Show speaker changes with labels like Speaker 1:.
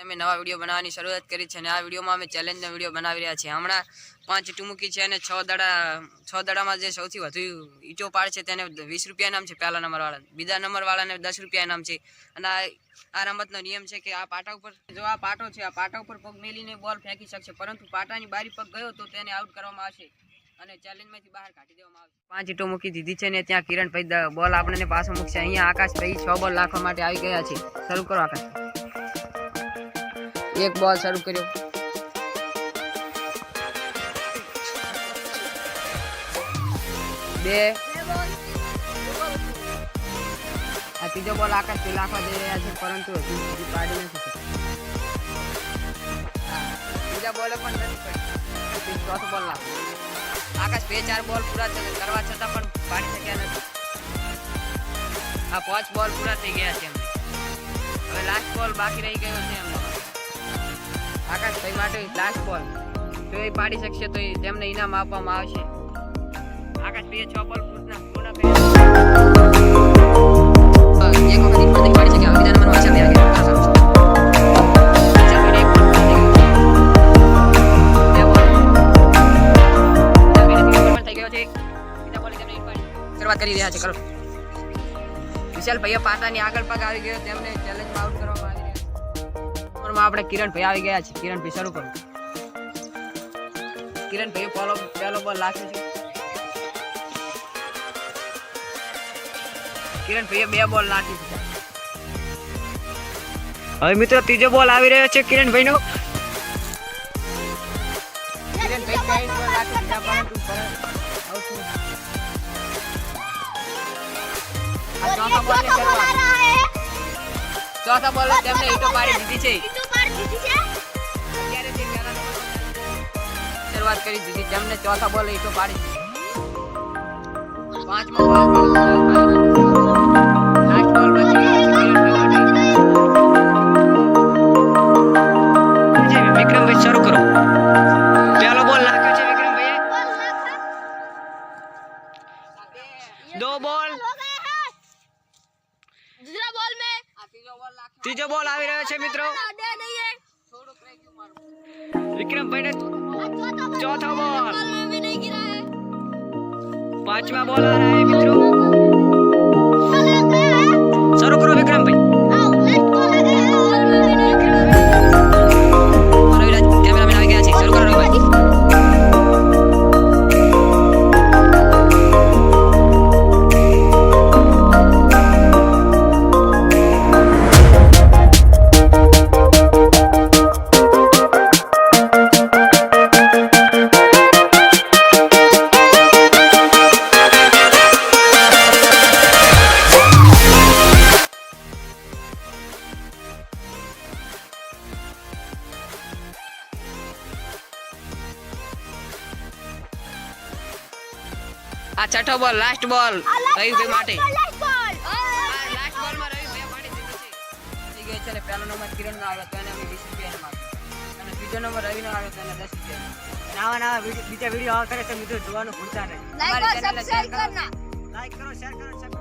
Speaker 1: અમે નવા વિડીયો બનાવવાની શરૂઆત કરી છે અને આ વિડીયોમાં અમે ચેલેન્જનો વિડીયો બનાવી રહ્યા છીએ। હમણાં 5 ઈંટો મૂકી છે અને 6 દડામાં જે સૌથી વધુ ઈંટો પાડે છે તેને 20 રૂપિયા ઇનામ છે પહેલા નંબર વાળાને, બીજા નંબર વાળાને 10 રૂપિયા ઇનામ છે। અને આ રમતનો નિયમ છે કે આ પાટા ઉપર જો આ પાટો છે આ પાટા ઉપર પગ મેલીને બોલ ફેંકી શકશે, પરંતુ પાટાની બારી પગ ગયો તો તેને આઉટ કરવામાં આવશે અને ચેલેન્જમાંથી બહાર કાઢી દેવામાં આવશે। 5 ઈંટો મૂકી દીધી છે ને ત્યાં કિરણભાઈ બોલ આપણને પાછો મૂકશે। અહીંયા આકાશભાઈ 6 બોલ નાખવા માટે આવી ગયા છે। શરૂ કરો આકાશ। एक बॉल शुरू करो। बे आ तीजो बॉल आकाश पे लाखवा दे रहा है परंतु हजू पाड़ी नहीं सकता। तीजा बॉल पण नहीं पड़ी। चौथो बॉल लाख आकाश 2-4 बॉल पूरा करवा छता पण पाड़ी शक्या नहीं। आ 5 बॉल पूरा થઈ ગયા છે એમને। હવે લાસ્ટ બોલ બાકી રહી ગયો છે એમને। આકાશભાઈ માટે લાસ્ટ બોલ જો એ પાડી શકશે તો તેમને ઇનામ આપવામાં આવશે। આકાશભાઈએ 6 બોલ પૂર્ણ કર્યા। એક વખત ઇનામ નહીં પાડી શક્યા, બીજા નંબરનો વાંચા લઈ ગયા। શરૂઆત કરી રહ્યા છે। કરો વિશાલ ભાઈએ પાટાની આગળ પગ આવી ગયો, તેમને ચેલેન્જમાં આઉટ કરવામાં આવી રહ્યા। આપણે કિરણભાઈ આવી ગયા છે। કિરણભાઈ શરૂ કરો। કિરણભાઈ પહેલો બોલ નાખ્યો છે। કિરણભાઈએ 2 બોલ નાખી છે। હવે મિત્રો ત્રીજો બોલ આવી રહ્યો છે કિરણભાઈ નો। કિરણભાઈ 3 બોલ નાખી દીધા પરંતુ ચોથા બોલ તેમને ઈટો પાડી દીધી છે। શરૂઆત કરી દીધી, તેમને ચોથા બોલે ઈટો પાડી દીધી। 5મો બોલ લાસ્ટ બોલ બચી છે। વિક્રમભાઈ શરૂ કરો। પહેલો બોલ નાખ્યો છે વિક્રમભાઈએ। 2 બોલ दूसरा बॉल में तीजो बॉल આવી રહ્યો છે મિત્રો। विक्रमભાઈ ने चौथा बॉल भी नहीं गिरा है। 5वां बॉल आ रहा है मित्रों। शुरू करो विक्रमભાઈ। कैमरामैन आ गया છે। शुरू करो भाई। આ છઠ્ઠો બોલ લાસ્ટ બોલ રવિભાઈ માટે। લાસ્ટ બોલ માં રવિભાઈ પાડી દીધો છે। થઈ ગયો છે। પહેલો નંબર કિરણ નો આવ્યો તો એને અમે 20 રૂપિયા આપ્યા અને બીજો નંબર રવિ નો આવ્યો તો એને 10 રૂપિયા। નવા બીજા વિડિયો આવતા રહે તો મિત્રો જોવાનું ભૂલતા નહીં। અમારી ચેનલને શેર કરો, લાઈક કરો, શેર કરો।